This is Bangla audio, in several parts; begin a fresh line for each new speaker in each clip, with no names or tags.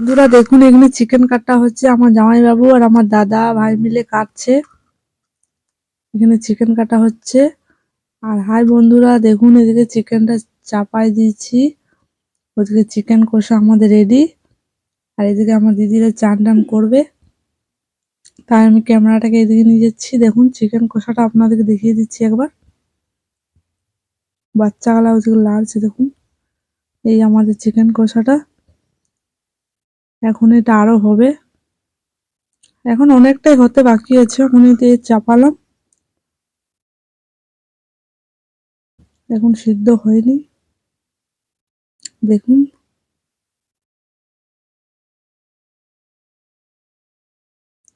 বন্ধুরা দেখুন, এখানে চিকেন কাটা হচ্ছে। আমার জামাইবাবু আর আমার দাদা ভাই মিলে কাটছে। এখানে চিকেন কাটা হচ্ছে। আর হাই বন্ধুরা, দেখুন এদিকে চিকেনটা চাপাই দিয়েছি। ওদিকে চিকেন কষা আমাদের রেডি। আর এদিকে আমার দিদিরা চান টান করবে, তাই আমি ক্যামেরাটাকে এদিকে নিয়ে যাচ্ছি। দেখুন চিকেন কষাটা আপনাদেরকে দেখিয়ে দিচ্ছি একবার। বাচ্চাগুলা ওদিকে লাড়ছে দেখুন। এই আমাদের চিকেন কষাটা। এখন এটা আরো হবে। এখন অনেকটাই হতে বাকি আছে। এখন এতে চাপালাম। এখন সিদ্ধ হয়নি, দেখুন।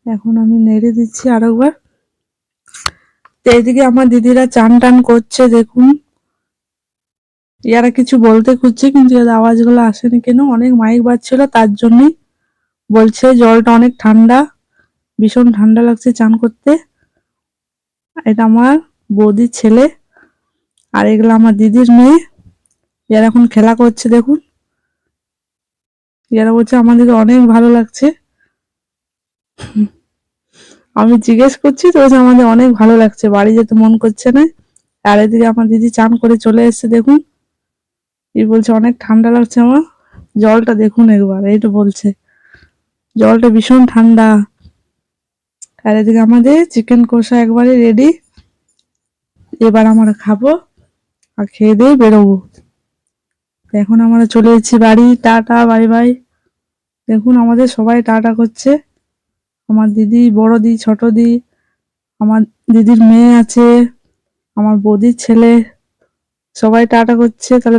এখন আমি নেড়ে দিচ্ছি আরেকবার। তো এইদিকে আমার দিদিরা চান টান করছে দেখুন। ইয়ারা কিছু বলতে খুঁজছে কিন্তু এর আওয়াজগুলো আসেনি কেন, অনেক মাইক বাজছিল তার জন্যই। বলছে জলটা অনেক ঠান্ডা, ভীষণ ঠান্ডা লাগছে চান করতে। এটা আমার বৌদির ছেলে, আর এগুলো আমার দিদির মেয়ে। এরা এখন খেলা করছে দেখুন। এরা বলছে আমাদেরকে অনেক ভালো লাগছে। আমি জিজ্ঞেস করছি তো বলছে আমাদের অনেক ভালো লাগছে, বাড়ি যেতে মন করছে না। আর এদিকে আমার দিদি চান করে চলে এসেছে দেখুন। এই বলছে অনেক ঠান্ডা লাগছে আমার। জলটা দেখুন একবার, এই তো বলছে জলটা ভীষণ ঠান্ডা। আর এদিকে আমাদের চিকেন কষা একবারে রেডি। এবার আমরা খাবো আর খেয়ে দিয়ে বেরোবো। এখন আমরা চলে এসেছি বাড়ি। Tata bye bye. দেখুন আমাদের সবাই টাটা করছে। আমার দিদি, বড় দি, ছোট দি, আমার দিদির মেয়ে আছে, আমার বৌদির ছেলে, সবাই টাটা করছে। তাহলে